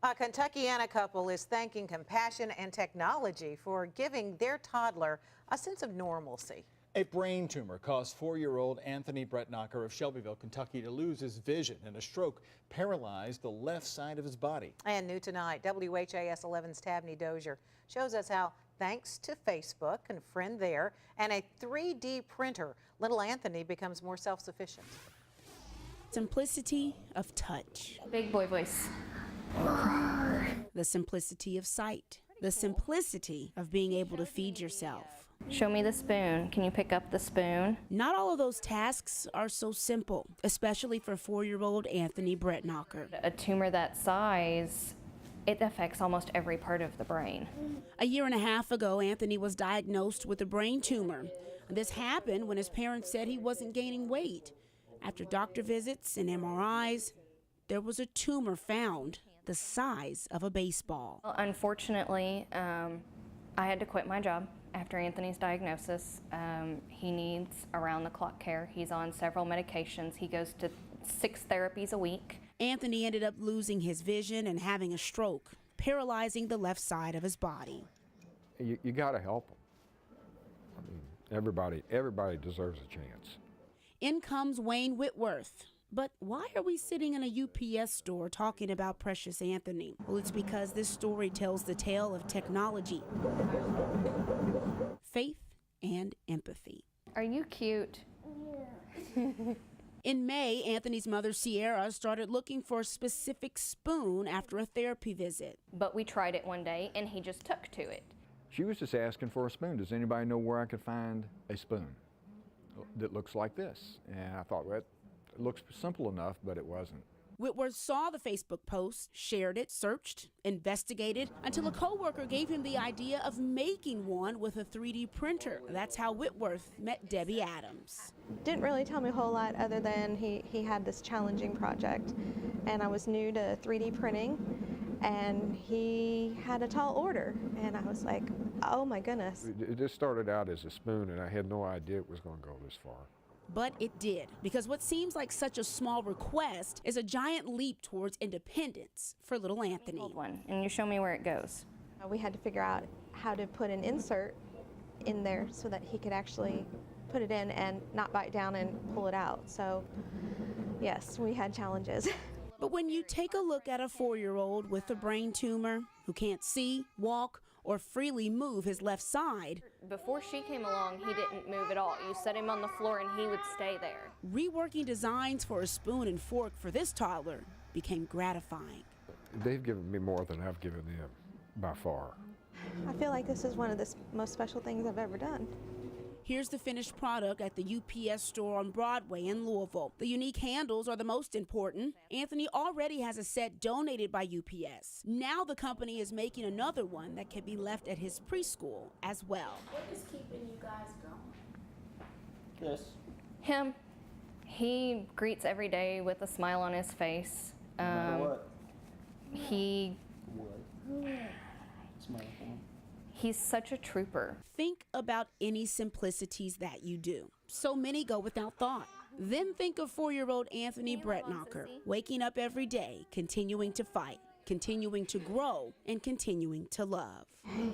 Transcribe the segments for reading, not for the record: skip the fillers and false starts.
A Kentuckiana couple is thanking compassion and technology for giving their toddler a sense of normalcy. A brain tumor caused 4-year-old Anthony Bretnacher of Shelbyville, Kentucky, to lose his vision, and a stroke paralyzed the left side of his body. And new tonight, WHAS 11's Tabnie Dozier shows us how, thanks to Facebook and friend there and a 3D printer, little Anthony becomes more self-sufficient. Simplicity of touch. Big boy voice. The simplicity of sight. The simplicity of being able to feed yourself. Show me the spoon. Can you pick up the spoon? Not all of those tasks are so simple, especially for 4-year-old Anthony Bretnacher. A tumor that size, it affects almost every part of the brain. A year and a half ago, Anthony was diagnosed with a brain tumor. This happened when his parents said he wasn't gaining weight. After doctor visits and MRIs, there was a tumor found the size of a baseball. Well, unfortunately, I had to quit my job after Anthony's diagnosis. He needs around-the-clock care. He's on several medications. He goes to 6 therapies a week. Anthony ended up losing his vision and having a stroke, paralyzing the left side of his body. You got to help them. I mean, everybody deserves a chance. In comes Wayne Whitworth. But why are we sitting in a UPS store talking about precious Anthony? Well, it's because this story tells the tale of technology, faith, and empathy. Are you cute? In May, Anthony's mother, Sierra, started looking for a specific spoon after a therapy visit. But we tried it one day, and he just took to it. She was just asking for a spoon. Does anybody know where I could find a spoon that looks like this? And I thought, well, it looks simple enough, but it wasn't. Whitworth saw the Facebook post, shared it, searched, investigated, until a coworker gave him the idea of making one with a 3D printer. That's how Whitworth met Debbie Adams. Didn't really tell me a whole lot other than he had this challenging project, and I was new to 3D printing, and he had a tall order, and I was like, oh my goodness. It just started out as a spoon, and I had no idea it was going to go this far. But it did, because what seems like such a small request is a giant leap towards independence for little Anthony. Hold one, and you show me where it goes. We had to figure out how to put an insert in there so that he could actually put it in and not bite down and pull it out. So yes, we had challenges. But when you take a look at a 4-year-old with a brain tumor who can't see, walk, or freely move his left side. Before she came along, he didn't move at all. You set him on the floor and he would stay there. Reworking designs for a spoon and fork for this toddler became gratifying. They've given me more than I've given them, by far. I feel like this is one of the most special things I've ever done. Here's the finished product at the UPS store on Broadway in Louisville. The unique handles are the most important. Anthony already has a set donated by UPS. Now the company is making another one that can be left at his preschool as well. What is keeping you guys going? Yes. Him, he greets every day with a smile on his face. No matter what? He What? Smile for him. He's such a trooper. Think about any simplicities that you do. So many go without thought. Then think of 4-year-old Anthony Bretnacher, waking up every day, continuing to fight, continuing to grow, and continuing to love.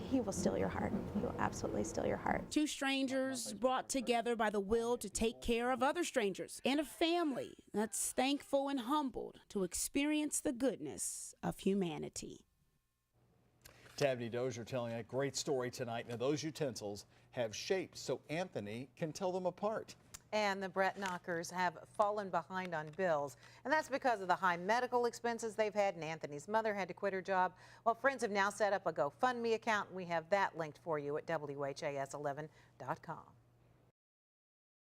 He will steal your heart. He will absolutely steal your heart. 2 strangers brought together by the will to take care of other strangers, and a family that's thankful and humbled to experience the goodness of humanity. Tabnie Dozier telling a great story tonight. Now, those utensils have shapes so Anthony can tell them apart. And the Bretnachers have fallen behind on bills. And that's because of the high medical expenses they've had, and Anthony's mother had to quit her job. Well, friends have now set up a GoFundMe account, and we have that linked for you at WHAS11.com.